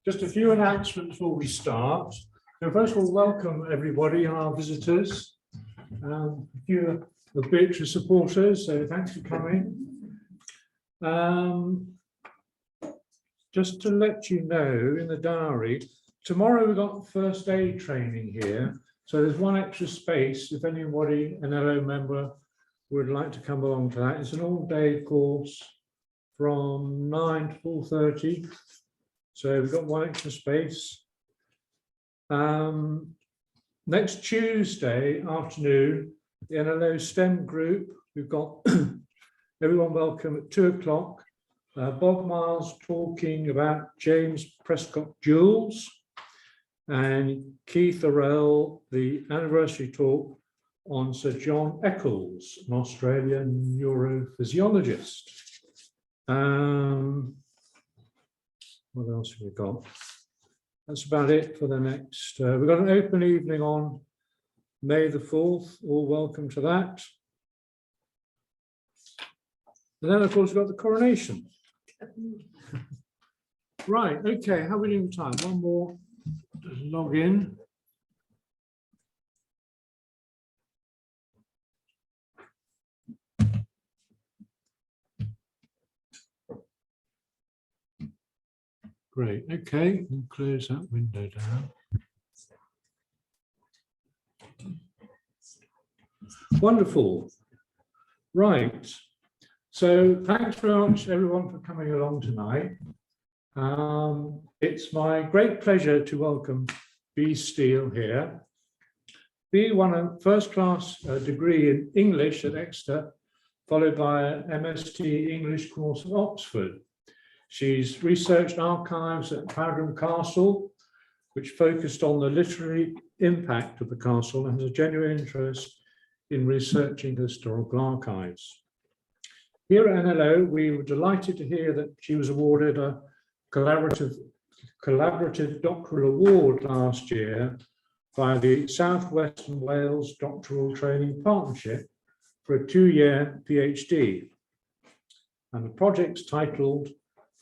Just a few announcements before we start. So first of all, welcome everybody and our visitors. A few of Beatrice supporters, so thanks for coming. Just to let you know, in the diary, tomorrow we've got first aid training here. So there's one extra space if anybody, an LO member, would like to come along to that. It's an all-day course from 9 to 4:30. So we've got one extra space. Next Tuesday afternoon, the NLO STEM group, we've got everyone welcome at 2 o'clock. Bob Miles talking about James Prescott Jules, and Keith Orell, the anniversary talk on Sir John Eccles, an Australian neurophysiologist. What else have we got? That's about it for the next. We've got an open evening on May the 4th. All welcome to that. And then, of course, we've got the coronation. Right, okay, how are we doing time? One more. Just log in. Great, okay, we'll close that window down. Wonderful. Right, so thanks very much everyone for coming along tonight. It's my great pleasure to welcome Bea Steele here. Bea won a first-class degree in English at Exeter, followed by an MSc English course at Oxford. She's researched archives at Paragon Castle, which focused on the literary impact of the castle, and has a genuine interest in researching historical archives. Here at NLO, we were delighted to hear that she was awarded a collaborative doctoral award last year by the South Western Wales Doctoral Training Partnership for a 2-year PhD. And the project's titled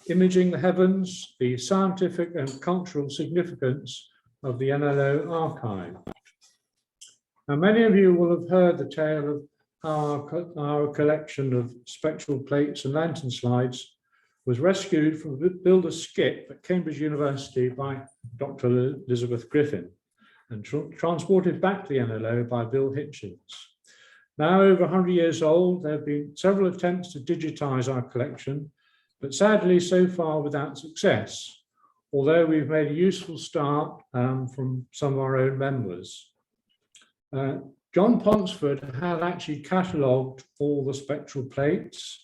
Imaging the Heavens, the Scientific and Cultural Significance of the NLO Archive. Now, many of you will have heard the tale of how our collection of spectral plates and lantern slides was rescued from a builder's skip at Cambridge University by Dr. Elizabeth Griffin and transported back to the NLO by Bill Hitchens. Now over 100 years old, there have been several attempts to digitize our collection, but sadly so far without success, although we've made a useful start from some of our own members. John Ponsford had actually catalogued all the spectral plates,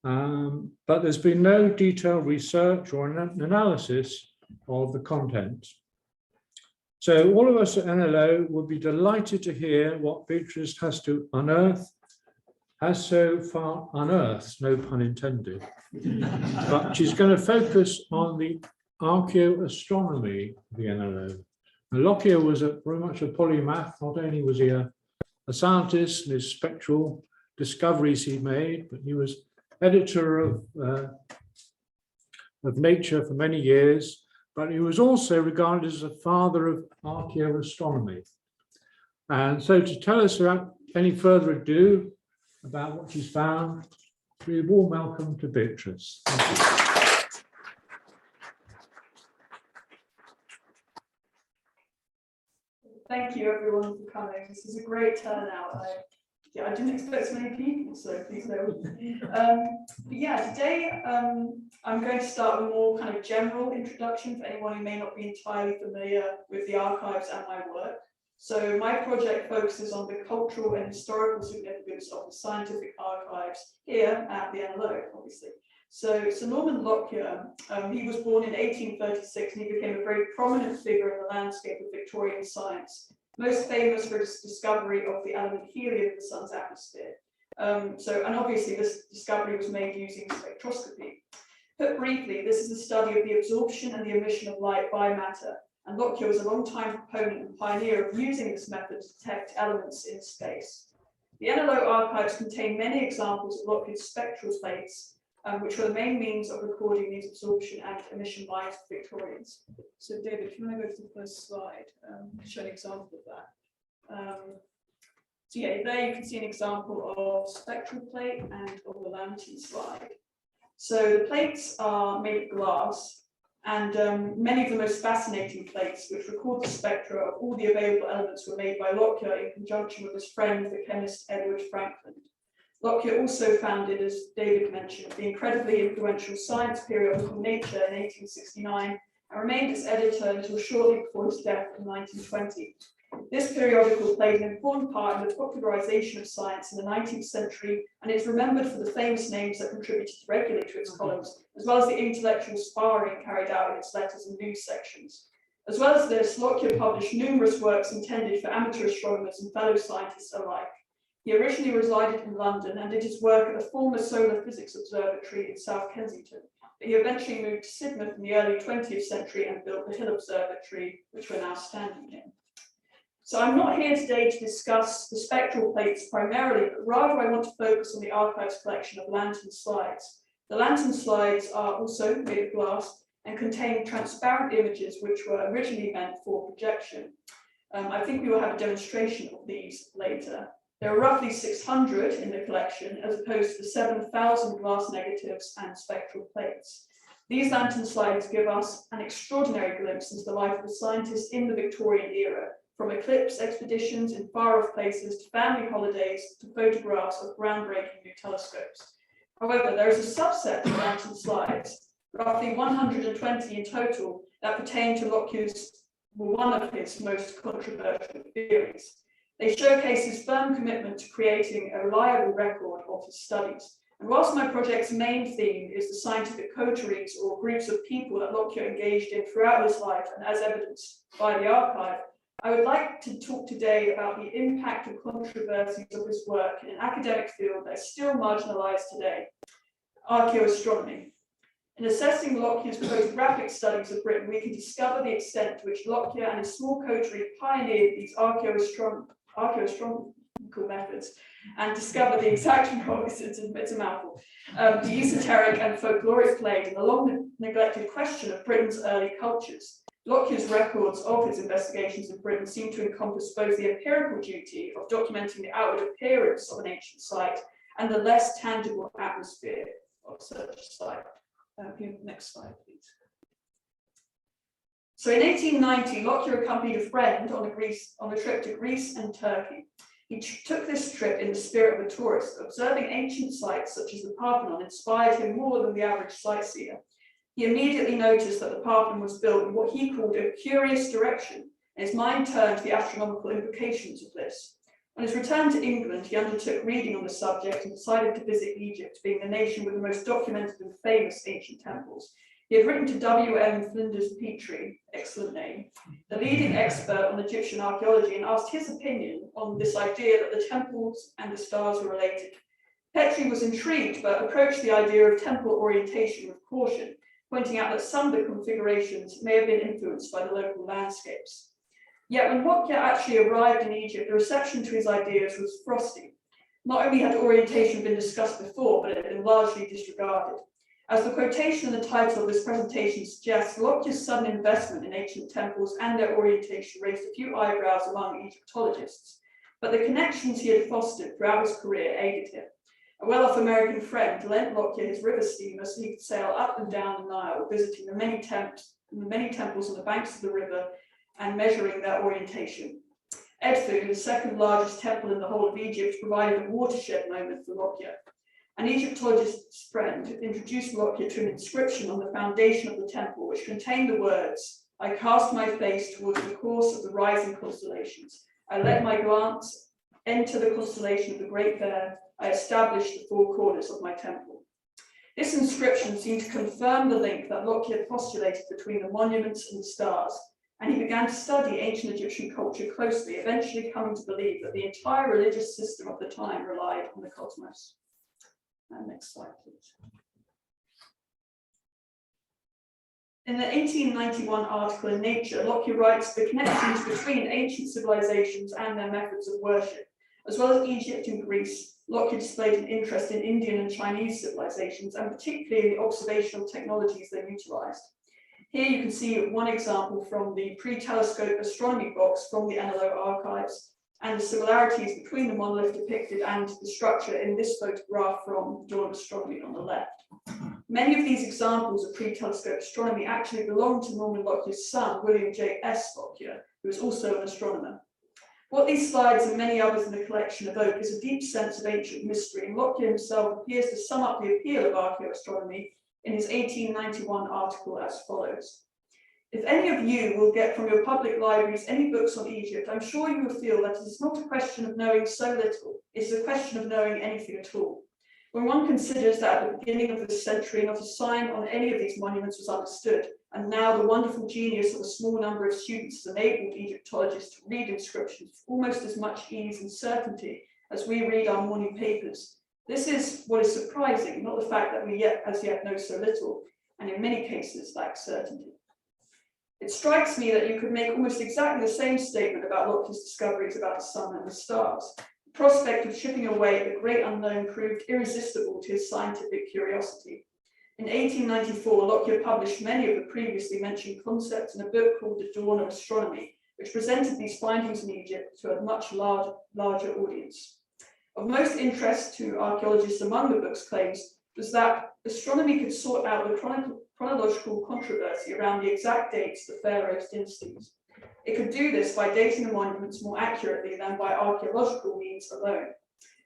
but there's been no detailed research or an analysis of the content. So all of us at NLO would be delighted to hear what Beatrice has to unearth, has so far unearthed, no pun intended, but she's going to focus on the archaeoastronomy of the NLO. Now, Lockyer was very much a polymath. Not only was he a scientist and his spectral discoveries he made, but he was editor of Nature for many years, but he was also regarded as a father of archaeoastronomy. And so to tell us without any further ado about what she's found, we warm welcome to Beatrice. Thank you. Thank you everyone for coming. This is a great turnout. I didn't expect so many people, so please know. Today I'm going to start with a more kind of general introduction for anyone who may not be entirely familiar with the archives and my work. So my project focuses on the cultural and historical significance of the scientific archives here at the NLO, obviously. So Norman Lockyer, he was born in 1836 and he became a very prominent figure in the landscape of Victorian science, most famous for his discovery of the element helium in the sun's atmosphere. And obviously this discovery was made using spectroscopy. Put briefly, this is the study of the absorption and the emission of light by matter, and Lockyer was a long-time proponent and pioneer of using this method to detect elements in space. The NLO archives contain many examples of Lockyer's spectral plates, which were the main means of recording these absorption and emission lines for Victorians. So David, if you want to go to the first slide, show an example of that. So yeah, there you can see an example of spectral plate and of the lantern slide. So the plates are made of glass, and many of the most fascinating plates, which record the spectra of all the available elements, were made by Lockyer in conjunction with his friend, the chemist Edward Frankland. Lockyer also founded, as David mentioned, the incredibly influential science periodical Nature in 1869, and remained its editor until shortly before his death in 1920. This periodical played an important part in the popularization of science in the 19th century, and is remembered for the famous names that contributed regularly to its columns, as well as the intellectual sparring carried out in its letters and news sections. As well as this, Lockyer published numerous works intended for amateur astronomers and fellow scientists alike. He originally resided in London and did his work at the former Solar Physics Observatory in South Kensington, but he eventually moved to Sidmouth in the early 20th century and built the Hill Observatory, which we're now standing in. So I'm not here today to discuss the spectral plates primarily, but rather I want to focus on the archive's collection of lantern slides. The lantern slides are also made of glass and contain transparent images which were originally meant for projection. I think we will have a demonstration of these later. There are roughly 600 in the collection, as opposed to the 7,000 glass negatives and spectral plates. These lantern slides give us an extraordinary glimpse into the life of a scientist in the Victorian era, from eclipse expeditions in far-off places to family holidays to photographs of groundbreaking new telescopes. However, there is a subset of lantern slides, roughly 120 in total, that pertain to Lockyer's, one of his most controversial theories. They showcase his firm commitment to creating a reliable record of his studies. And whilst my project's main theme is the scientific coteries or groups of people that Lockyer engaged in throughout his life, and as evidenced by the archive, I would like to talk today about the impact of controversies of his work in an academic field that is still marginalized today, archaeoastronomy. In assessing Lockyer's photographic studies of Britain, we can discover the extent to which Lockyer and his small coterie pioneered these archaeoastronomical methods and discover the exact it's a mouthful, the esoteric and folkloric played in the long neglected question of Britain's early cultures. Lockyer's records of his investigations in Britain seem to encompass both the empirical duty of documenting the outward appearance of an ancient site and the less tangible atmosphere of such a site. Next slide, please. So in 1890, Lockyer accompanied a friend on a trip to Greece and Turkey. He took this trip in the spirit of a tourist. Observing ancient sites such as the Parthenon inspired him more than the average sightseer. He immediately noticed that the Parthenon was built in what he called a curious direction, and his mind turned to the astronomical implications of this. On his return to England, he undertook reading on the subject and decided to visit Egypt, being the nation with the most documented and famous ancient temples. He had written to W.M. Flinders Petrie, excellent name, the leading expert on Egyptian archaeology, and asked his opinion on this idea that the temples and the stars were related. Petrie was intrigued, but approached the idea of temple orientation with caution, pointing out that some of the configurations may have been influenced by the local landscapes. Yet when Lockyer actually arrived in Egypt, the reception to his ideas was frosty. Not only had orientation been discussed before, but it had been largely disregarded. As the quotation in the title of this presentation suggests, Lockyer's sudden investment in ancient temples and their orientation raised a few eyebrows among Egyptologists, but the connections he had fostered throughout his career aided him. A well-off American friend lent Lockyer his river steamer so he could sail up and down the Nile, visiting the many temples on the banks of the river and measuring their orientation. Edfu, the second largest temple in the whole of Egypt, provided a watershed moment for Lockyer. An Egyptologist's friend introduced Lockyer to an inscription on the foundation of the temple, which contained the words, "I cast my face towards the course of the rising constellations. I let my glance enter the constellation of the Great Bear. I established the four corners of my temple." This inscription seemed to confirm the link that Lockyer postulated between the monuments and the stars, and he began to study ancient Egyptian culture closely, eventually coming to believe that the entire religious system of the time relied on the cosmos. Next slide, please. In the 1891 article in Nature, Lockyer writes the connections between ancient civilizations and their methods of worship, as well as Egypt and Greece, Lockyer displayed an interest in Indian and Chinese civilizations, and particularly in the observational technologies they utilized. Here you can see one example from the pre-telescope astronomy box from the NLO archives, and the similarities between the monolith depicted and the structure in this photograph from Dawn of Astronomy on the left. Many of these examples of pre-telescope astronomy actually belong to Norman Lockyer's son, William J. S. Lockyer, who was also an astronomer. What these slides and many others in the collection evoke is a deep sense of ancient mystery, and Lockyer himself appears to sum up the appeal of archaeoastronomy in his 1891 article as follows. If any of you will get from your public libraries any books on Egypt, I'm sure you will feel that it is not a question of knowing so little, it is a question of knowing anything at all. When one considers that at the beginning of this century, not a sign on any of these monuments was understood, and now the wonderful genius of a small number of students has enabled Egyptologists to read inscriptions with almost as much ease and certainty as we read our morning papers. This is what is surprising, not the fact that we as yet know so little, and in many cases lack certainty. It strikes me that you could make almost exactly the same statement about Lockyer's discoveries about the sun and the stars. The prospect of chipping away at the great unknown proved irresistible to his scientific curiosity. In 1894, Lockyer published many of the previously mentioned concepts in a book called The Dawn of Astronomy, which presented these findings in Egypt to a much larger audience. Of most interest to archaeologists among the book's claims was that astronomy could sort out the chronological controversy around the exact dates of the pharaohs' dynasties. It could do this by dating the monuments more accurately than by archaeological means alone.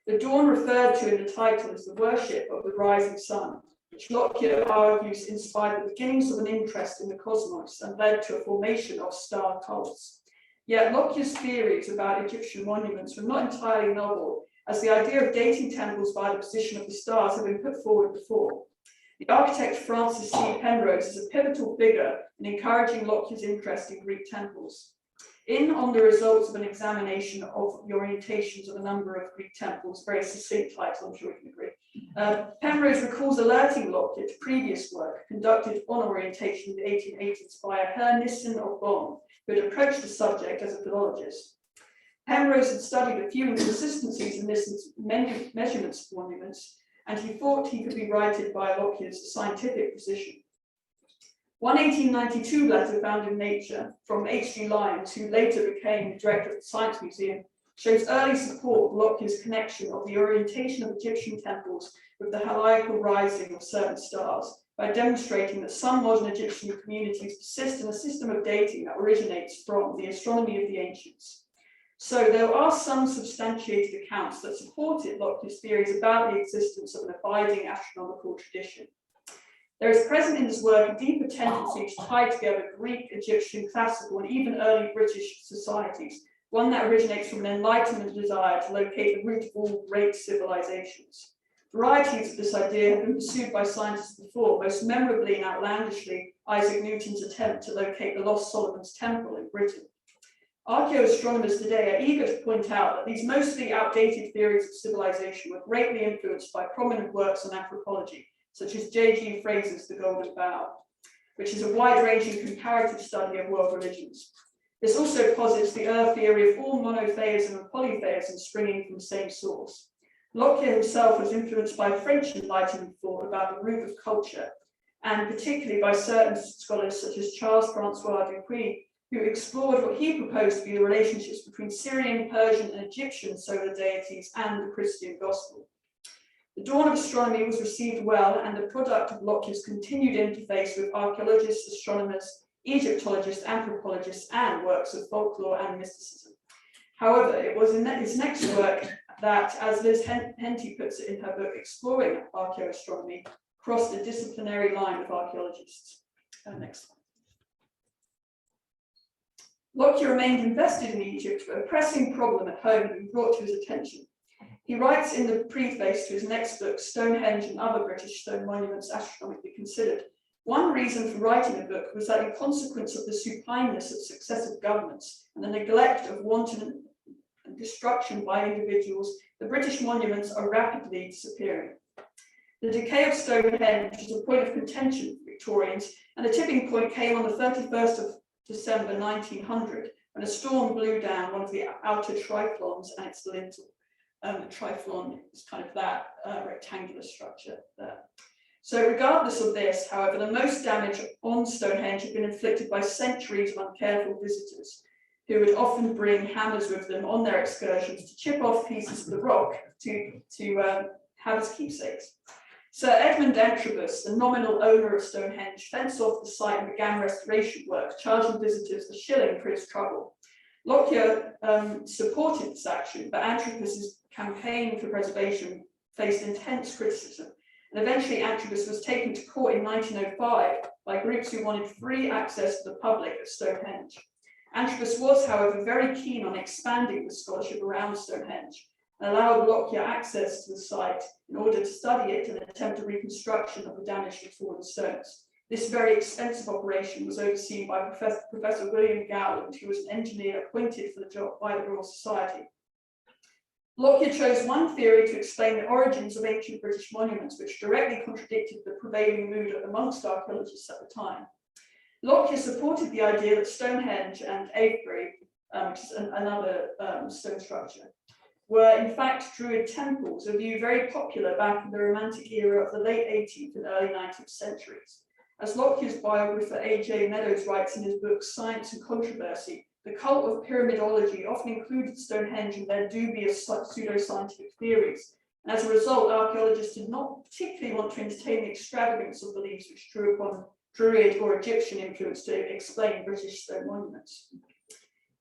The dawn referred to in the title is the worship of the rising sun, which Lockyer argues inspired the beginnings of an interest in the cosmos and led to a formation of star cults. Yet Lockyer's theories about Egyptian monuments were not entirely novel, as the idea of dating temples by the position of the stars had been put forward before. The architect Francis C. Penrose is a pivotal figure in encouraging Lockyer's interest in Greek temples. On the results of an examination of the orientations of a number of Greek temples, very succinct title, I'm sure you can agree. Penrose recalls alerting Lockyer to previous work conducted on orientation in the 1880s by Herr Nissen of Bonn, who had approached the subject as a philologist. Penrose had studied a few inconsistencies in Nissen's measurements of monuments, and he thought he could be righted by Lockyer's scientific position. One 1892 letter found in Nature from H.G. Lyons, who later became director of the Science Museum, shows early support for Lockyer's connection of the orientation of Egyptian temples with the heliacal rising of certain stars, by demonstrating that some modern Egyptian communities persist in a system of dating that originates from the astronomy of the ancients. So there are some substantiated accounts that supported Lockyer's theories about the existence of an abiding astronomical tradition. There is present in his work a deeper tendency to tie together Greek, Egyptian, classical, and even early British societies, one that originates from an Enlightenment desire to locate the root of all great civilizations. Varieties of this idea have been pursued by scientists before, most memorably and outlandishly Isaac Newton's attempt to locate the lost Solomon's Temple in Britain. Archaeoastronomers today are eager to point out that these mostly outdated theories of civilization were greatly influenced by prominent works on anthropology, such as J.G. Fraser's The Golden Bough, which is a wide-ranging comparative study of world religions. This also posits the theory of all monotheism and polytheism springing from the same source. Lockyer himself was influenced by French Enlightenment thought about the root of culture, and particularly by certain scholars such as Charles-François Dupuy, who explored what he proposed to be the relationships between Syrian, Persian, and Egyptian solar deities and the Christian gospel. The Dawn of Astronomy was received well and the product of Lockyer's continued interface with archaeologists, astronomers, Egyptologists, anthropologists, and works of folklore and mysticism. However, it was in his next work that, as Liz Henty puts it in her book, Exploring Archaeoastronomy, crossed a disciplinary line of archaeologists. Next slide. Lockyer remained invested in Egypt, but a pressing problem at home had been brought to his attention. He writes in the preface to his next book, Stonehenge and Other British Stone Monuments Astronomically Considered. One reason for writing the book was that in consequence of the supineness of successive governments and the neglect of wanton destruction by individuals, the British monuments are rapidly disappearing. The decay of Stonehenge was a point of contention for Victorians, and the tipping point came on the 31st of December 1900, when a storm blew down one of the outer triflons and its lintel. The triflon is kind of that rectangular structure there. So regardless of this, however, the most damage on Stonehenge had been inflicted by centuries of uncareful visitors who would often bring hammers with them on their excursions to chip off pieces of the rock to have as keepsakes. Sir Edmund Antrobus, the nominal owner of Stonehenge, fenced off the site and began restoration work, charging visitors a shilling for his trouble. Lockyer supported this action, but Antrobus's campaign for preservation faced intense criticism, and eventually Antrobus was taken to court in 1905 by groups who wanted free access to the public at Stonehenge. Antrobus was, however, very keen on expanding the scholarship around Stonehenge and allowed Lockyer access to the site in order to study it and attempt a reconstruction of the damaged Victorian stones. This very expensive operation was overseen by Professor William Gowland, who was an engineer appointed for the job by the Royal Society. Lockyer chose one theory to explain the origins of ancient British monuments, which directly contradicted the prevailing mood amongst archaeologists at the time. Lockyer supported the idea that Stonehenge and Avebury, which is another stone structure, were in fact Druid temples, a view very popular back in the Romantic era of the late 18th and early 19th centuries. As Lockyer's biographer A.J. Meadows writes in his book Science and Controversy, the cult of pyramidology often included Stonehenge in their dubious pseudoscientific theories, and as a result, archaeologists did not particularly want to entertain the extravagance of beliefs which drew upon Druid or Egyptian influence to explain British stone monuments.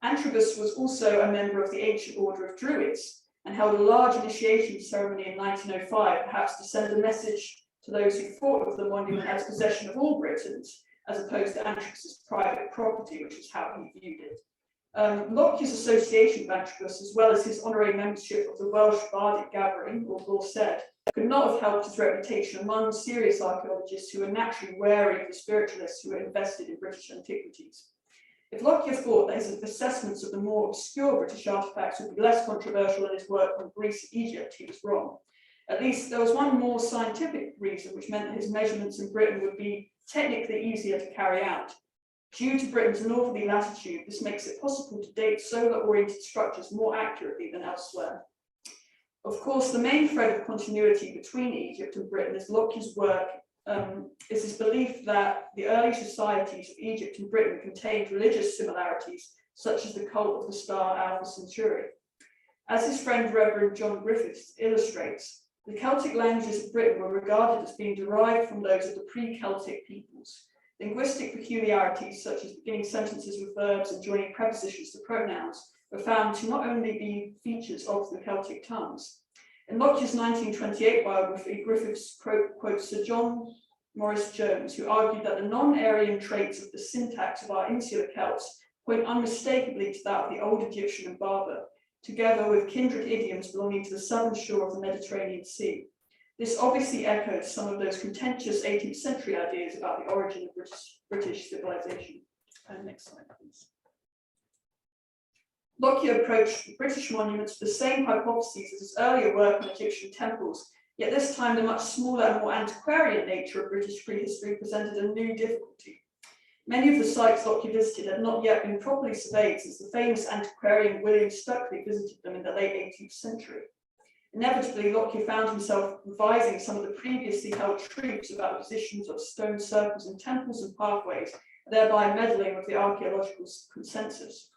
Antrobus was also a member of the ancient order of Druids and held a large initiation ceremony in 1905, perhaps to send a message to those who thought of the monument as possession of all Britons, as opposed to Antrobus's private property, which is how he viewed it. Lockyer's association with Antrobus, as well as his honorary membership of the Welsh Bardic Gathering, or Gorsedd, could not have helped his reputation among serious archaeologists who were naturally wary of the spiritualists who were invested in British antiquities. If Lockyer thought that his assessments of the more obscure British artifacts would be less controversial than his work on Greece and Egypt, he was wrong. At least there was one more scientific reason, which meant that his measurements in Britain would be technically easier to carry out. Due to Britain's northerly latitude, this makes it possible to date solar-oriented structures more accurately than elsewhere. Of course, the main thread of continuity between Egypt and Britain is Lockyer's work, is his belief that the early societies of Egypt and Britain contained religious similarities, such as the cult of the star Alpha Centauri. As his friend Reverend John Griffiths illustrates, the Celtic languages of Britain were regarded as being derived from those of the pre-Celtic peoples. Linguistic peculiarities, such as beginning sentences with verbs and joining prepositions to pronouns, were found to not only be features of the Celtic tongues. In Lockyer's 1928 biography, Griffiths quotes Sir John Morris Jones, who argued that the non-Aryan traits of the syntax of our insular Celts point unmistakably to that of the old Egyptian and Berber, together with kindred idioms belonging to the southern shore of the Mediterranean Sea. This obviously echoed some of those contentious 18th century ideas about the origin of British civilization. Next slide, please. Lockyer approached British monuments with the same hypotheses as his earlier work on Egyptian temples, yet this time the much smaller and more antiquarian nature of British prehistory presented a new difficulty. Many of the sites Lockyer visited had not yet been properly surveyed since the famous antiquarian William Stuckley visited them in the late 18th century. Inevitably, Lockyer found himself revising some of the previously held truths about the positions of stone circles in temples and pathways, thereby meddling with the archaeological consensus.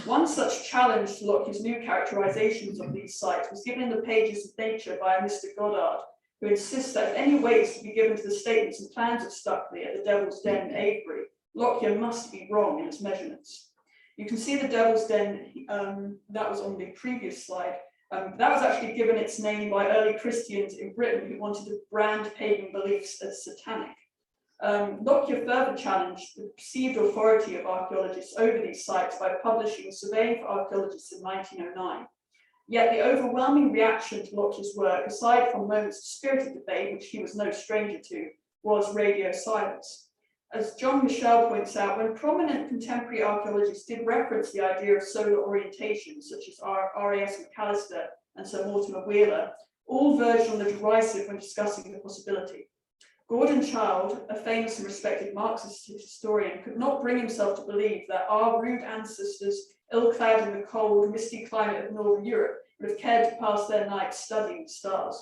One such challenge to Lockyer's new characterizations of these sites was given in the pages of Nature by Mr. Goddard, who insists that if any weight is to be given to the statements and plans of Stuckley at the Devil's Den in Avebury, Lockyer must be wrong in his measurements. You can see the Devil's Den, that was on the previous slide. That was actually given its name by early Christians in Britain who wanted to brand pagan beliefs as satanic. Lockyer further challenged the perceived authority of archaeologists over these sites by publishing Surveying for Archaeologists in 1909. Yet the overwhelming reaction to Lockyer's work, aside from moments of spirited debate, which he was no stranger to, was radio silence. As John Michel points out, when prominent contemporary archaeologists did reference the idea of solar orientation, such as R.A.S. McAllister and Sir Mortimer Wheeler, all verged on the derisive when discussing the possibility. Gordon Childe, a famous and respected Marxist historian, could not bring himself to believe that our rude ancestors, ill-clad in the cold, misty climate of Northern Europe, would have cared to pass their nights studying the stars.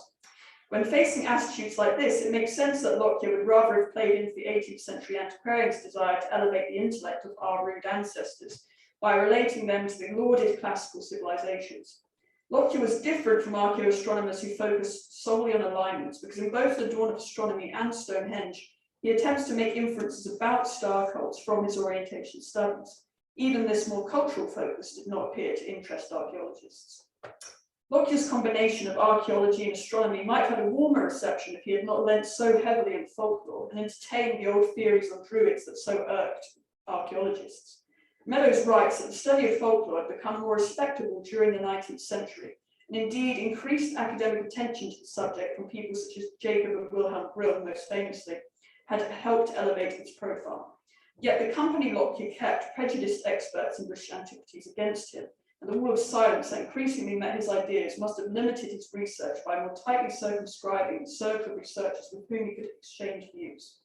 When facing attitudes like this, it makes sense that Lockyer would rather have played into the 18th century antiquarian's desire to elevate the intellect of our rude ancestors by relating them to the lauded classical civilizations. Lockyer was different from archaeoastronomers who focused solely on alignments, because in both the Dawn of Astronomy and Stonehenge, he attempts to make inferences about star cults from his orientation studies. Even this more cultural focus did not appear to interest archaeologists. Lockyer's combination of archaeology and astronomy might have had a warmer reception if he had not lent so heavily on folklore and entertained the old theories on druids that so irked archaeologists. Meadows writes that the study of folklore had become more respectable during the 19th century, and indeed increased academic attention to the subject from people such as Jacob and Wilhelm Grimm, most famously, had helped elevate its profile. Yet the company Lockyer kept prejudiced experts in British antiquities against him, and the wall of silence that increasingly met his ideas must have limited his research by more tightly circumscribing the circle of researchers with whom he could exchange views.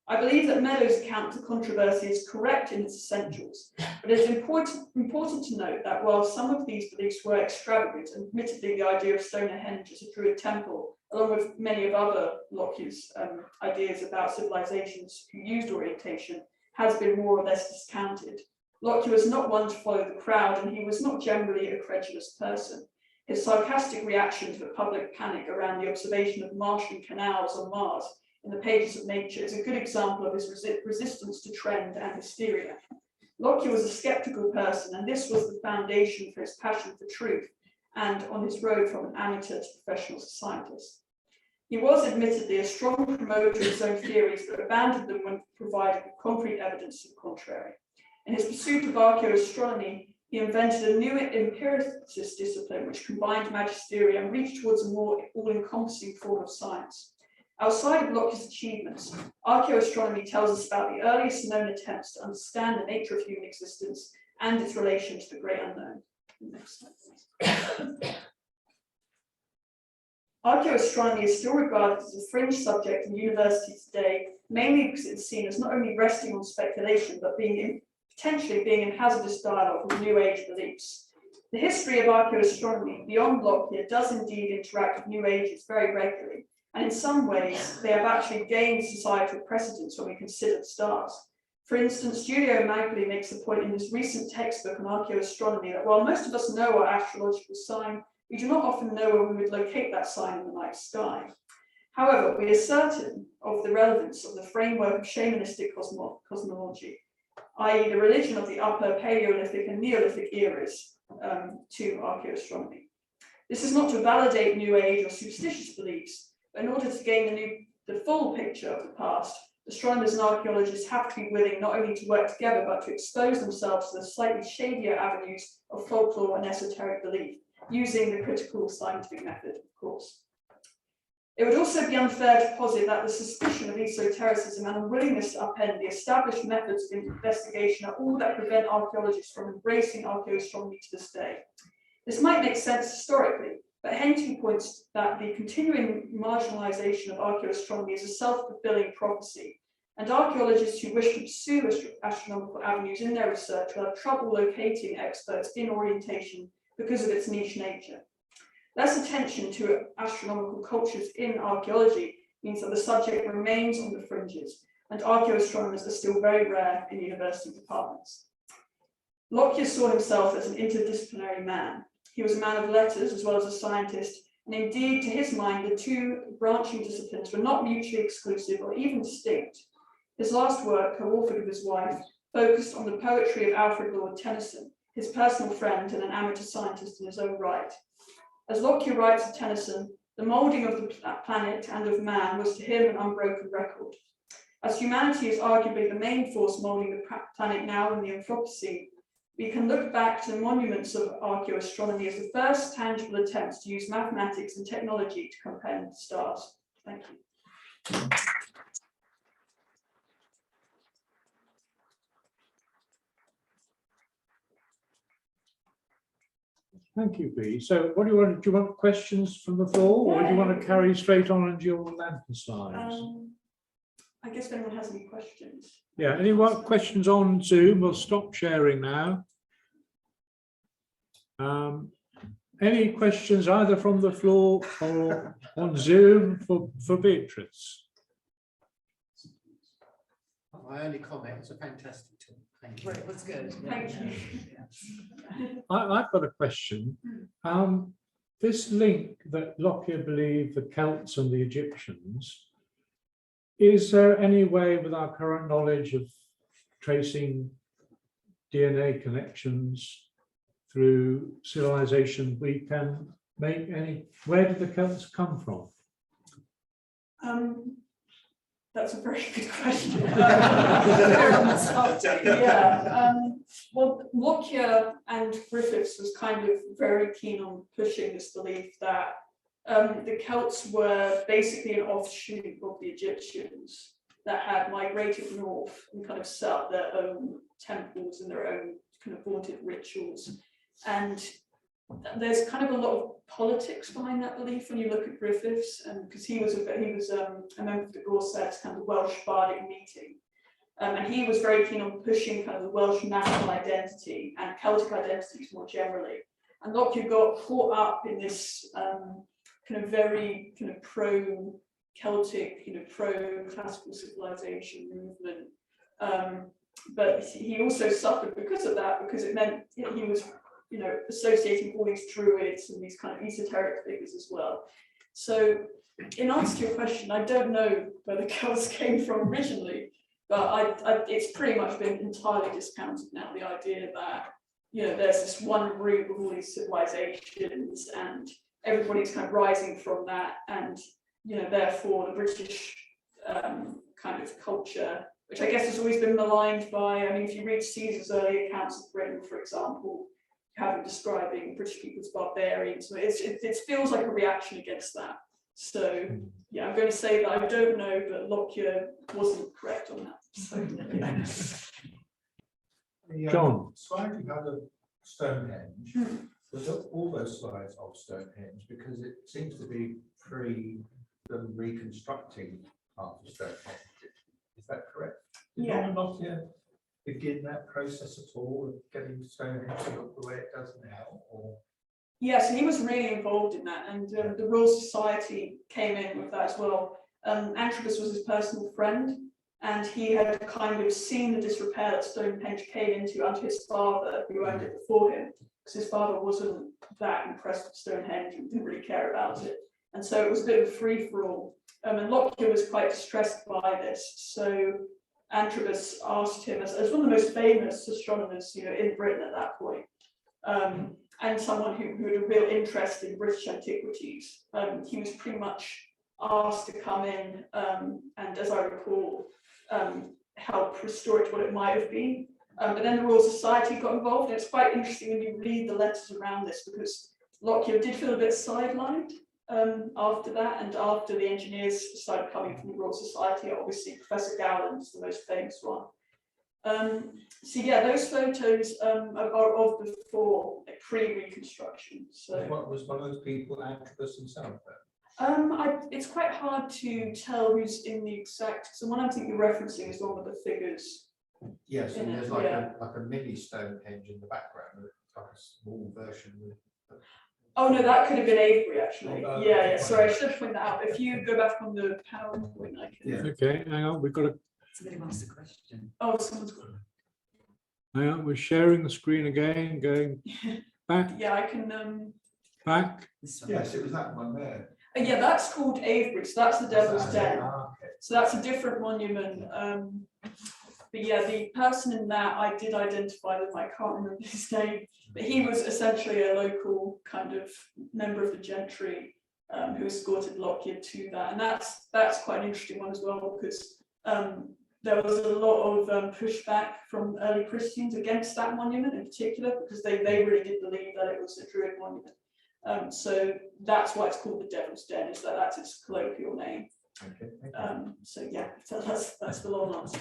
I believe that Meadows' account of the controversy is correct in its essentials, but it is important to note that while some of these beliefs were extravagant, and admittedly the idea of Stonehenge as a druid temple, along with many of other Lockyer's ideas about civilizations who used orientation, has been more or less discounted. Lockyer was not one to follow the crowd, and he was not generally a credulous person. His sarcastic reaction to the public panic around the observation of Martian canals on Mars in the pages of Nature is a good example of his resistance to trend and hysteria. Lockyer was a skeptical person, and this was the foundation for his passion for truth and on his road from an amateur to professional scientist. He was admittedly a strong promoter of his own theories, but abandoned them when provided with concrete evidence to the contrary. In his pursuit of archaeoastronomy, he invented a new empiricist discipline which combined magisterium and reached towards a more all-encompassing form of science. Outside of Lockyer's achievements, archaeoastronomy tells us about the earliest known attempts to understand the nature of human existence and its relation to the great unknown. Next slide, please. Archaeoastronomy is still regarded as a fringe subject in universities today, mainly because it's seen as not only resting on speculation, but potentially being in hazardous dialogue with New Age beliefs. The history of archaeoastronomy beyond Lockyer does indeed interact with New Ages very regularly, and in some ways, they have actually gained societal precedence when we consider the stars. For instance, Giulio Magli makes the point in his recent textbook on archaeoastronomy that while most of us know our astrological sign, we do not often know where we would locate that sign in the night sky. However, we are certain of the relevance of the framework of shamanistic cosmology, i.e. the religion of the Upper Paleolithic and Neolithic eras to archaeoastronomy. This is not to validate New Age or superstitious beliefs, but in order to gain the full picture of the past, astronomers and archaeologists have to be willing not only to work together, but to expose themselves to the slightly shadier avenues of folklore and esoteric belief, using the critical scientific method, of course. It would also be unfair to posit that the suspicion of esotericism and unwillingness to upend the established methods of investigation are all that prevent archaeologists from embracing archaeoastronomy to this day. This might make sense historically, but Henty points that the continuing marginalization of archaeoastronomy is a self-fulfilling prophecy, and archaeologists who wish to pursue astronomical avenues in their research will have trouble locating experts in orientation because of its niche nature. Less attention to astronomical cultures in archaeology means that the subject remains on the fringes, and archaeoastronomers are still very rare in university departments. Lockyer saw himself as an interdisciplinary man. He was a man of letters as well as a scientist, and indeed, to his mind, the two branching disciplines were not mutually exclusive or even distinct. His last work, co-authored with his wife, focused on the poetry of Alfred Lord Tennyson, his personal friend and an amateur scientist in his own right. As Lockyer writes of Tennyson, the moulding of the planet and of man was to him an unbroken record. As humanity is arguably the main force moulding the planet now in the Anthropocene, we can look back to the monuments of archaeoastronomy as the first tangible attempts to use mathematics and technology to comprehend the stars. Thank you. Thank you, B. So what do you want? Do you want questions from the floor, or do you want to carry straight on into your lantern slides? I guess if anyone has any questions. Yeah, any questions on Zoom? We'll stop sharing now. Any questions either from the floor or on Zoom for Beatrice? My only comment, it's a fantastic talk. Thank you. It was good. Thank you. I've got a question. This link that Lockyer believed the Celts and the Egyptians, is there any way with our current knowledge of tracing DNA connections through civilization we can make any, where did the Celts come from? That's a very good question. Yeah. Well, Lockyer and Griffiths was kind of very keen on pushing this belief that the Celts were basically an offshoot of the Egyptians that had migrated north and kind of set up their own temples and their own kind of vaunted rituals. And there's kind of a lot of politics behind that belief when you look at Griffiths, and because he was a member of the Gorsets, kind of Welsh Bardic meeting, and he was very keen on pushing kind of the Welsh national identity and Celtic identities more generally. And Lockyer got caught up in this kind of very kind of pro-Celtic, pro-classical civilization movement. But he also suffered because of that, because it meant he was associating all these druids and these kind of esoteric figures as well. So in answer to your question, I don't know where the Celts came from originally, but it's pretty much been entirely discounted now, the idea that, there's this one root of all these civilizations and everybody's kind of rising from that. And, therefore the British kind of culture, which I guess has always been maligned by, if you read Caesar's early accounts of Britain, for example, have him describing British people as barbarians. So it feels like a reaction against that. So yeah, I'm going to say that I don't know, but Lockyer wasn't correct on that. So, yeah. John. Slide you had of Stonehenge. Was all those slides of Stonehenge, because it seems to be pre them reconstructing part of Stonehenge. Is that correct? Did Norman Lockyer begin that process at all of getting Stonehenge to look the way it does now? Or? Yeah, so he was really involved in that, and the Royal Society came in with that as well. Antrobus was his personal friend, and he had kind of seen the disrepair that Stonehenge came into under his father, who owned it before him, because his father wasn't that impressed with Stonehenge and didn't really care about it. And so it was a bit of a free-for-all. And Lockyer was quite distressed by this. So Antrobus asked him, as one of the most famous astronomers, in Britain at that point, and someone who had a real interest in British antiquities, he was pretty much asked to come in and, as I recall, help restore it to what it might have been. But then the Royal Society got involved. And it's quite interesting when you read the letters around this, because Lockyer did feel a bit sidelined after that, and after the engineers started coming from the Royal Society. Obviously Professor Gowland's the most famous one. So yeah, those photos are of before, pre-reconstruction. So What was one of those people, Antrobus himself? it's quite hard to tell who's in the exact. So one I think you're referencing is the one with the figures. Yes, and there's Yeah. like a mini Stonehenge in the background, like a small version. Oh no, that could have been Avebury actually. Oh, Yeah. Sorry, I should have pointed that out. If you go back on the PowerPoint, I can. Yeah. Okay, hang on, we've got a, Somebody asked a question. Oh, someone's got. hang on, we're sharing the screen again, going back, Yeah, I can. back. This one. Yes, it was that one there. Yeah, that's called Avebury. So that's the Devil's Den. Ah, okay. So that's a different monument. But yeah, the person in that I did identify them. I can't remember his name, but he was essentially a local kind of member of the gentry who escorted Lockyer to that, and that's quite an interesting one as well, because there was a lot of pushback from early Christians against that monument in particular, because they really did believe that it was a Druid monument. So that's why it's called the Devil's Den, is that's its colloquial name. Okay, thank you. So yeah, so that's the long answer.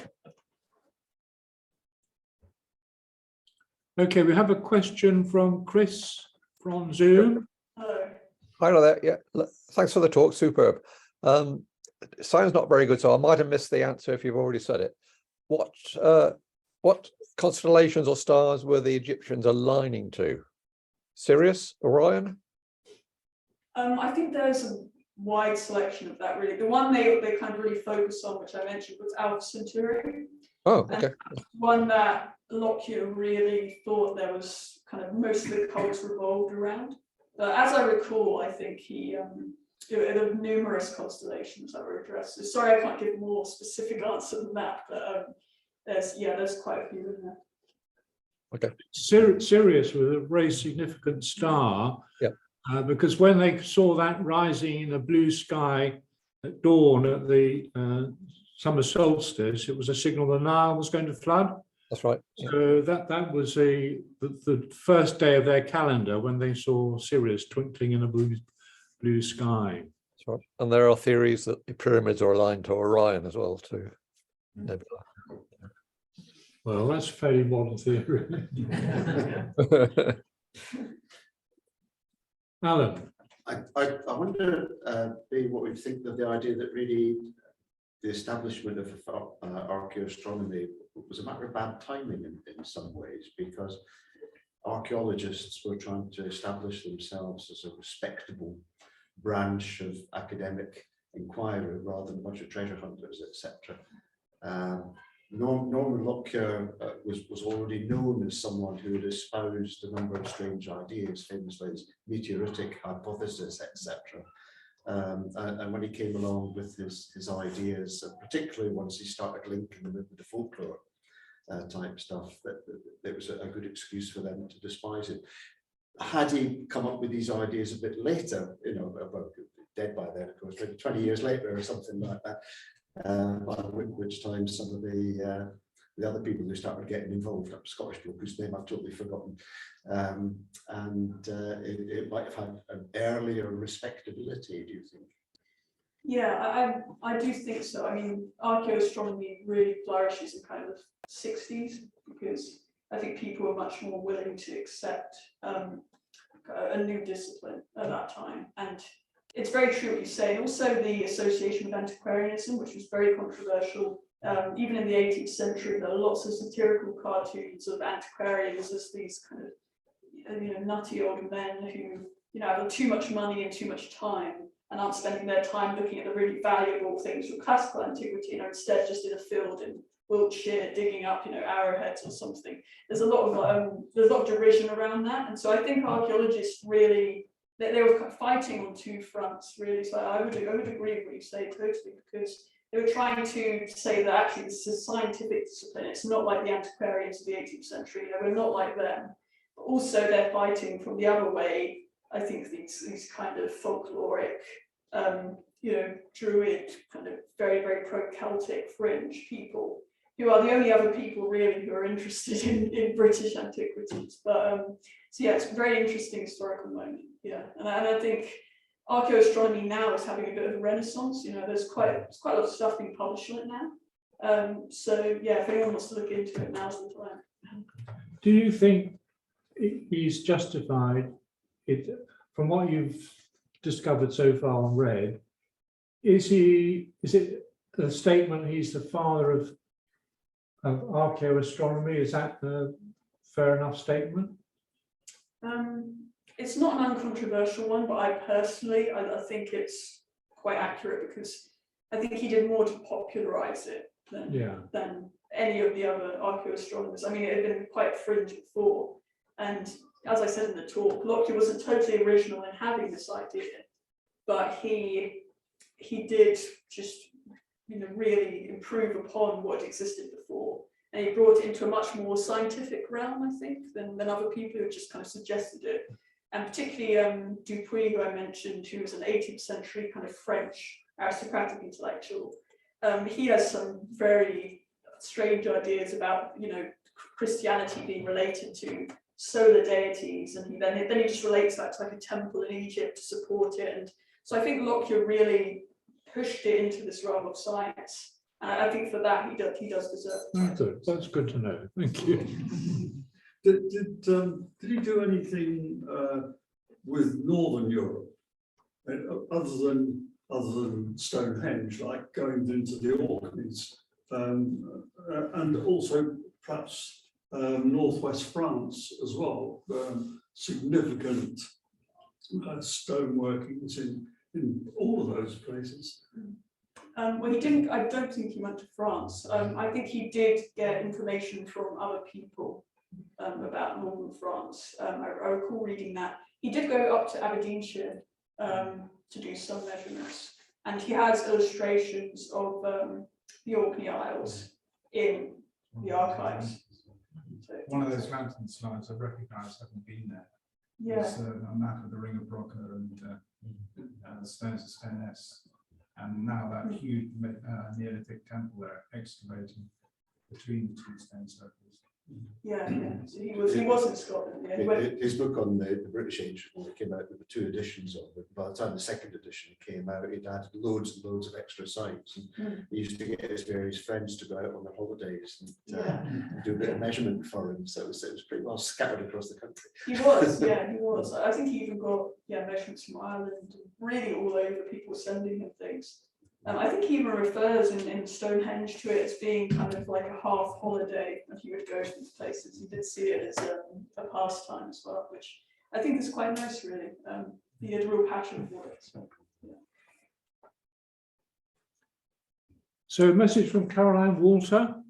Okay, we have a question from Chris from Zoom. Hello. Hi there. Yeah, thanks for the talk. Superb. Sounds not very good, so I might have missed the answer if you've already said it. What constellations or stars were the Egyptians aligning to? Sirius, Orion? I think there's a wide selection of that really. The one they kind of really focused on, which I mentioned, was Alpha Centauri. Oh, okay. One that Lockyer really thought there was kind of most of the cults revolved around. As I recall, I think he there were numerous constellations that were addressed. So sorry, I can't give a more specific answer than that, but there's quite a few in there. Okay. Sirius was a very significant star. Yeah. Because when they saw that rising in the blue sky at dawn at the summer solstice, it was a signal the Nile was going to flood. That's right. Yeah. So that was the first day of their calendar when they saw Sirius twinkling in a blue sky. That's right. And there are theories that the pyramids are aligned to Orion as well, too. Nebula. Well, that's a fairly modern theory. Alan. I wonder, what we think of the idea that really the establishment of archaeoastronomy was a matter of bad timing in some ways, because archaeologists were trying to establish themselves as a respectable branch of academic inquiry rather than a bunch of treasure hunters, etc. Norman Lockyer was already known as someone who had espoused a number of strange ideas, famously his meteoritic hypothesis, etc. And when he came along with his ideas, particularly once he started linking them with the folklore type stuff, that there was a good excuse for them to despise it. Had he come up with these ideas a bit later, well, dead by then, of course, maybe 20 years later or something like that, by which time some of the other people who started getting involved, Scottish bloke whose name I've totally forgotten, it might have had an earlier respectability, do you think? Yeah, I do think so. I mean, archaeoastronomy really flourishes in kind of the 60s because I think people were much more willing to accept a new discipline at that time. And it's very true what you say. Also, the association with antiquarianism, which was very controversial, even in the 18th century, there are lots of satirical cartoons of antiquarians as these kind of, nutty old men who, have too much money and too much time and aren't spending their time looking at the really valuable things from classical antiquity, instead just in a field in Wiltshire digging up, arrowheads or something. There's a lot of derision around that, and so I think archaeologists really. They were fighting on two fronts, really. So I would agree with what you say totally, because they were trying to say that actually this is a scientific discipline. It's not like the antiquarians of the 18th century. We're not like them. But also, they're fighting from the other way. I think these kind of folkloric, druid, kind of very, very pro-Celtic fringe people who are the only other people really who are interested in British antiquities. But so yeah, it's a very interesting historical moment. Yeah, and I think archaeoastronomy now is having a bit of a renaissance. There's quite a lot of stuff being published on it now. So yeah, if anyone wants to look into it, now's the time. Do you think he's justified it from what you've discovered so far and read? Is it a statement he's the father of archaeoastronomy? Is that a fair enough statement? It's not an uncontroversial one, but I personally, I think it's quite accurate because I think he did more to popularize it than any of the other archaeoastronomers. I mean, it had been quite fringe before. And as I said in the talk, Lockyer wasn't totally original in having this idea, but he did just, really improve upon what existed before. And he brought it into a much more scientific realm, I think, than other people who just kind of suggested it. And particularly Dupuy, who I mentioned, who was an 18th century kind of French aristocratic intellectual. He has some very strange ideas about, Christianity being related to solar deities, and then he just relates that to like a temple in Egypt to support it. And so I think Lockyer really pushed it into this realm of science. And I think for that he does deserve it. Good. That's good to know. Thank you. Did he do anything with Northern Europe other than Stonehenge, like going into the Orkneys, and also perhaps Northwest France as well, significant stone workings in all of those places. Well, he didn't. I don't think he went to France. I think he did get information from other people about northern France. I recall reading that he did go up to Aberdeenshire to do some measurements, and he has illustrations of the Orkney Isles in the archives. So, One of those lantern slides I've recognised having been there. yeah. It's a map of the Ring of Broca and the stones of Stonehenge. And now that huge Neolithic temple they're excavating between the two stone circles. Yeah, yeah. So he was in Scotland. Yeah. He went, His book on the British Age came out with the 2 editions of it. By the time the 2nd edition came out, he'd added loads and loads of extra sites. And he used to get his various friends to go out on their holidays and do a bit of measurement for him. So it was pretty well scattered across the country. He was, yeah, he was. I think he even got measurements from Ireland, really all over. People sending him things. I think he even refers in Stonehenge to it as being kind of like a half holiday if you would go to these places. He did see it as a pastime as well, which I think is quite nice, really. He had a real passion for it. So, yeah. So a message from Caroline Walter.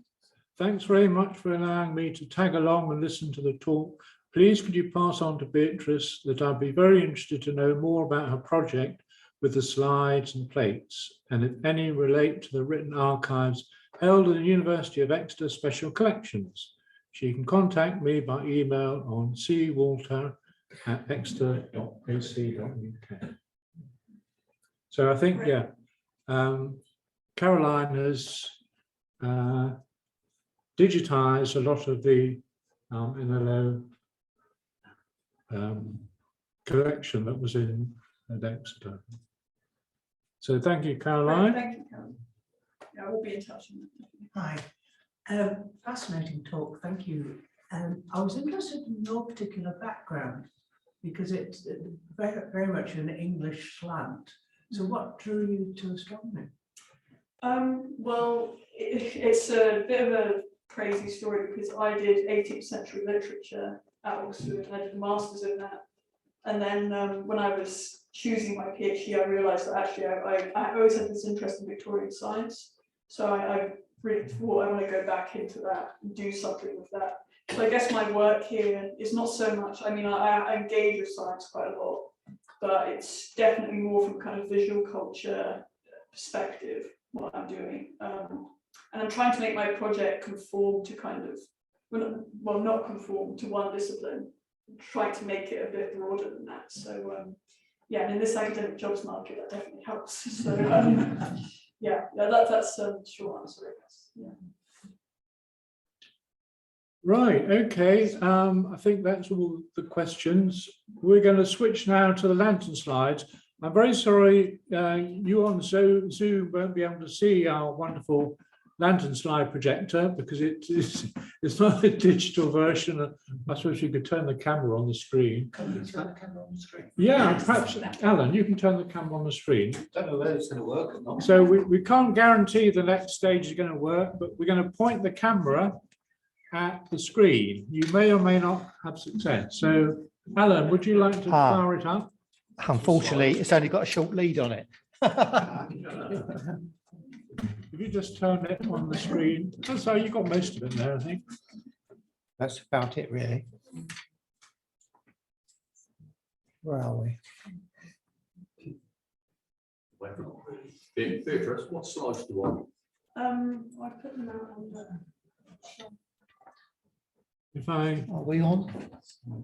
Thanks very much for allowing me to tag along and listen to the talk. Please could you pass on to Beatrice that I'd be very interested to know more about her project with the slides and plates, and if any relate to the written archives held in the University of Exeter Special Collections. She can contact me by email on cwalter@exeter.ac.uk. So I think, yeah, Caroline has digitized a lot of the NLO collection that was in at Exeter. So thank you, Caroline. Thank you, Caroline. Yeah, we'll be in touch. Hi. Fascinating talk, thank you. I was interested in your particular background because it's very, very much an English slant. So what drew you to astronomy? Well, it's a bit of a crazy story because I did 18th century literature at Oxford. I did a master's in that. And then when I was choosing my PhD, I realised that actually I always had this interest in Victorian science. So I really thought I want to go back into that and do something with that. So I guess my work here is not so much, I mean, I engage with science quite a lot, but it's definitely more from kind of visual culture perspective, what I'm doing. And I'm trying to make my project conform to kind of, well, not conform to one discipline, trying to make it a bit broader than that. So yeah, and in this academic jobs market, that definitely helps. So yeah, that's the short answer, I guess. Yeah. Right, okay. I think that's all the questions. We're going to switch now to the lantern slides. I'm very sorry you on Zoom won't be able to see our wonderful lantern slide projector because it's not a digital version. I suppose you could turn the camera on the screen. Can you turn the camera on the screen? Yeah, perhaps, Alan, you can turn the camera on the screen. Don't know whether it's going to work or not. So we can't guarantee the next stage is going to work, but we're going to point the camera at the screen. You may or may not have success. So, Alan, would you like to fire it up? Unfortunately, it's only got a short lead on it. If you just turn it on the screen. So you got most of it there, I think. That's about it, really. Where are we? Beatrice, what slides do you want? I put them out on the. If I, Are we on?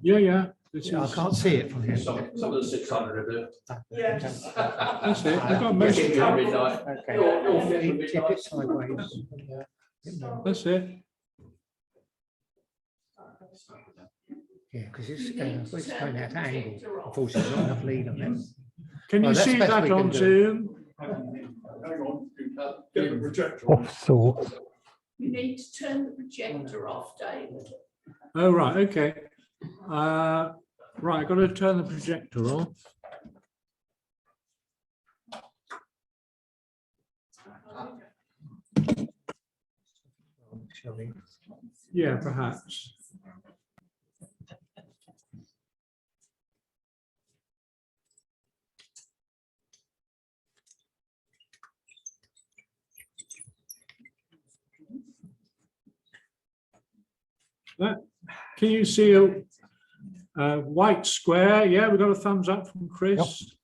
yeah. This I is, can't see it from here. Some of the 600 of it. Yeah. that's it. I've got most of it. Okay. You're fit for Tip it sideways. That's it. Yeah, because it's going out angles. Unfortunately, there's not enough lead on it. Can you Well, that's see the best that we can on do. Zoom? Hang on, get the projector on. Thought. You need to turn the projector off, David. Oh, right, okay. Right, I've got to turn the projector off. Shall we? Yeah, perhaps. Can you see a white square? Yeah, we've got a thumbs up from Chris.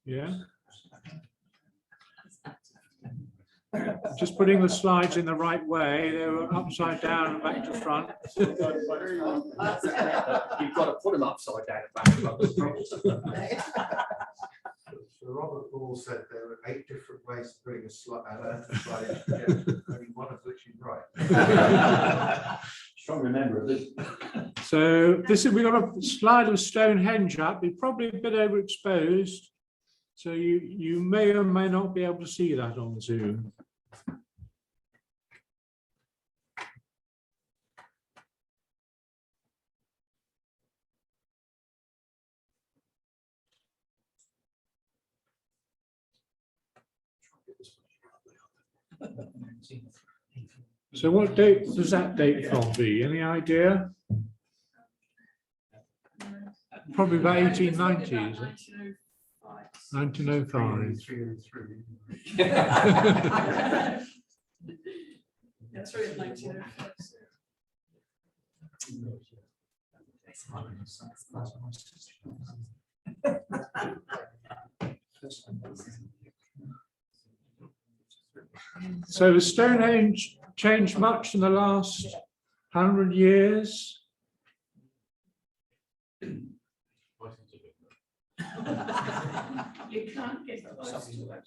Yeah. Just putting the slides in the right way. They were upside down and back to front. You've got to put them upside down and back. So Robert Ball said there were 8 different ways of putting a slide together, only one of which is right. Strong remember of this. So this is, we've got a slide of Stonehenge up. It's probably a bit overexposed. So you may or may not be able to see that on Zoom. So what date does that date from be? Any idea? Probably about 1890s. 1905. That's right, 1905. So has Stonehenge changed much in the last 100 years? You can't get close to it.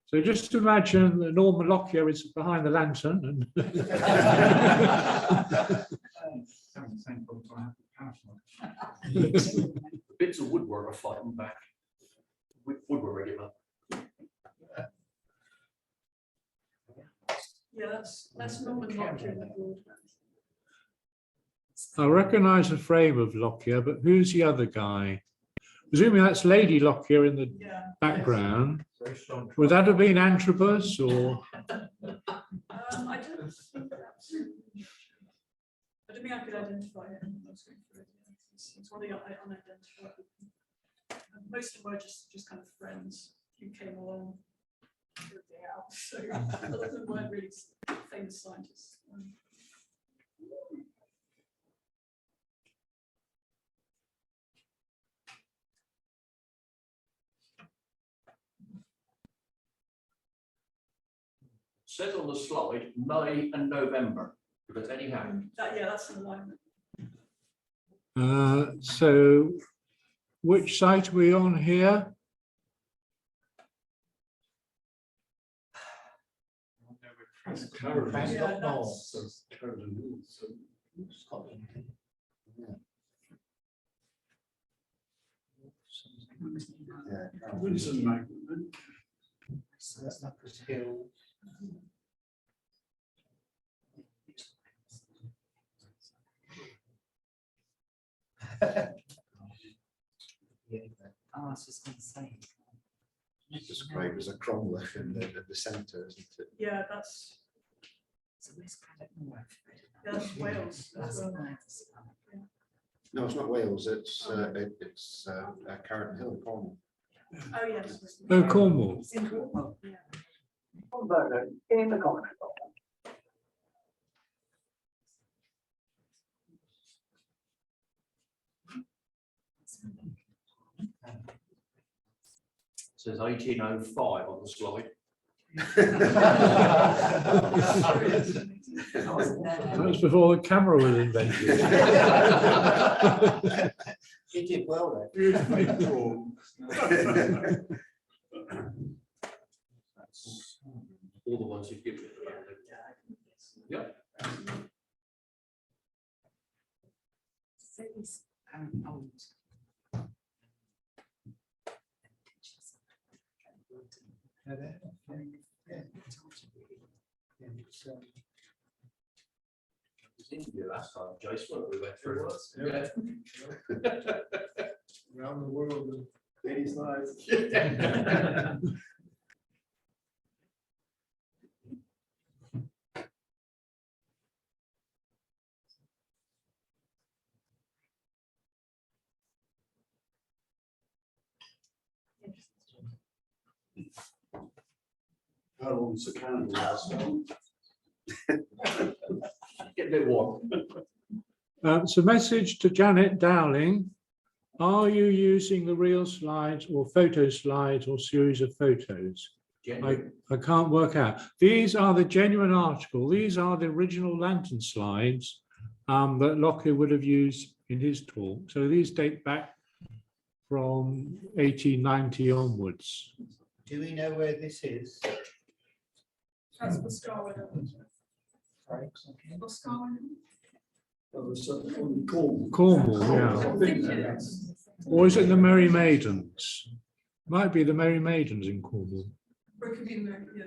So just imagine that Norman Lockyer is behind the lantern and Bits of woodwork are fighting back. Woodwork regular. Yeah, that's Norman Lockyer in the board. I recognise the frame of Lockyer, but who's the other guy? Presumably that's Lady Lockyer in the Yeah. background. Would that have been Antrobus or? I don't think that's. I don't think I could identify it. I was going through it. It's one of the unidentified. Most of them were just kind of friends who came along the day out. So a lot of them weren't really famous scientists. Says on the slide, May and November, but anyhow. That's an alignment. So which site are we on here? Windsor Magnet. So that's not the hill. I was just going to say. Described as a cromlech in the centre, isn't it? Yeah, that's Wales. That's No, it's not Wales. It's Carrot Hill, Cornwall. Oh, yes. Oh, Cornwall. In Cornwall. Yeah. In the comment. Says 1805 on the slide. That was before the camera was invented. You did well there. Beautifully drawn. That's all the ones you've given. Yep. Last time, Jason, we went through. Around the world in many slides. How long's the candle? Get a bit warm. It's a message to Janet Dowling. Are you using the real slides or photo slides or series of photos? I can't work out. These are the genuine article. These are the original lantern slides that Lockyer would have used in his talk. So these date back from 1890 onwards. Do we know where this is? That's the Scarway. The Scarway. Cornwall, yeah. Or is it the Merry Maidens? Might be the Merry Maidens in Cornwall. Or it could be there, yeah.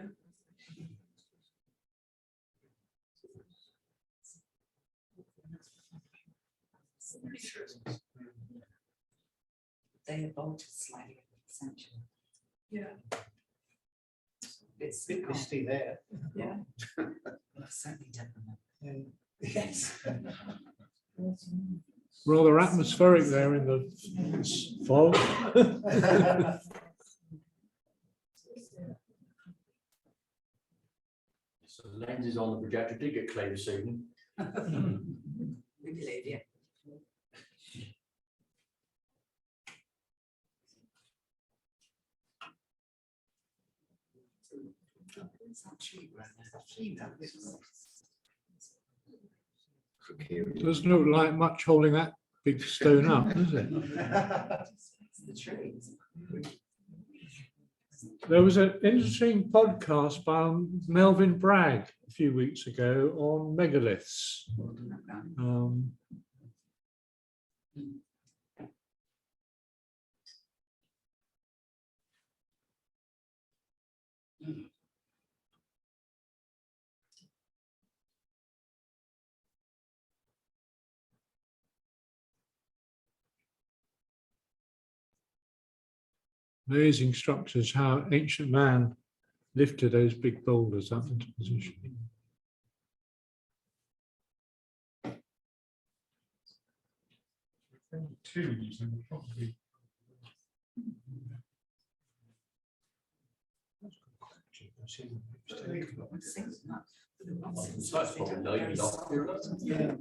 Pretty sure it's- They evolved slightly in the century. Yeah, It's A bit misty there. yeah. certainly different. Yes. Rather atmospheric there in the fog. So the lenses on the projector did get clear this evening. We believe you. It's not cheap, right? Doesn't look like much holding that big stone up, does it? It's the trees. There was an interesting podcast by Melvin Bragg a few weeks ago on megaliths. Amazing structures, how ancient man lifted those big boulders up into position. Two, so probably. So that's probably no, Yeah.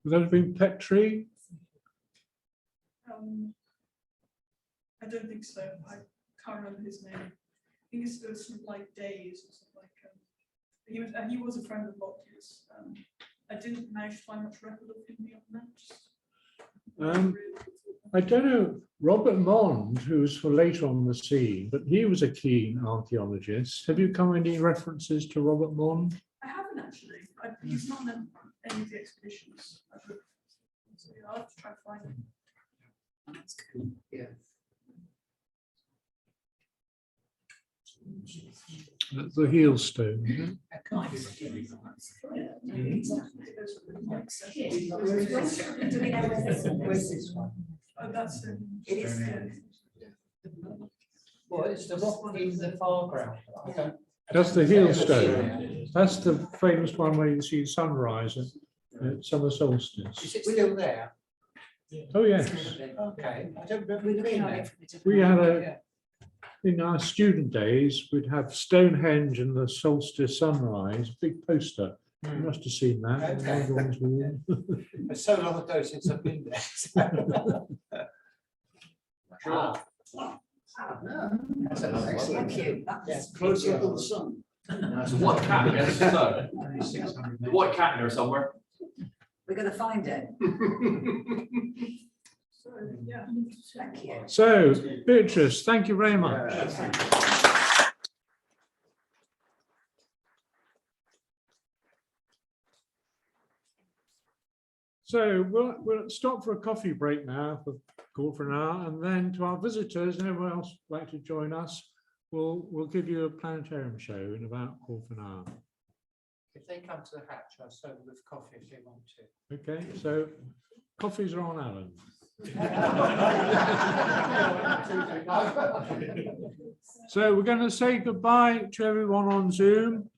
Would that have been Petrie? I don't think so. I can't remember his name. I think it's sort of like Days or something like. He was a friend of Lockyer's. I didn't manage to find much record of him beyond that. I don't know, Robert Mond, who was for later on the scene, but he was a keen archaeologist. Have you come any references to Robert Mond? I haven't actually. He's not in any of the expeditions. So yeah, I'll have to try to find him. That's cool. Yeah. That's the heel stone, isn't it? Oh, that's it. It is. Well, it's the rock in the foreground. That's the heel stone. That's the famous one where you see sunrise at summer solstice. Is it still there? Oh, yes. Okay, I don't remember We're it looking being at there. it from a different We had angle. in our student days, we'd have Stonehenge and the solstice sunrise, big poster. You must have seen that. Okay. One of the ones we were- It's so long ago since I've been there. Sure. That's an excellent. Thank you. Yes. Close up of the sun. There's a white cat in there, so, the white cat in there somewhere. We're going to find it. So yeah. Thank you. So, Beatrice, thank you very much. So we'll stop for a coffee break now for quarter of an hour, and then to our visitors and everyone else who'd like to join us, we'll give you a planetarium show in about quarter of an hour. If they come to the hatch, I'll serve them with coffee if they want to. Okay, so coffees are on Alan. So we're going to say goodbye to everyone on Zoom.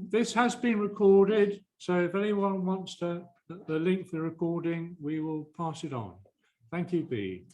This has been recorded, so if anyone wants the link for the recording, we will pass it on. Thank you, Bea.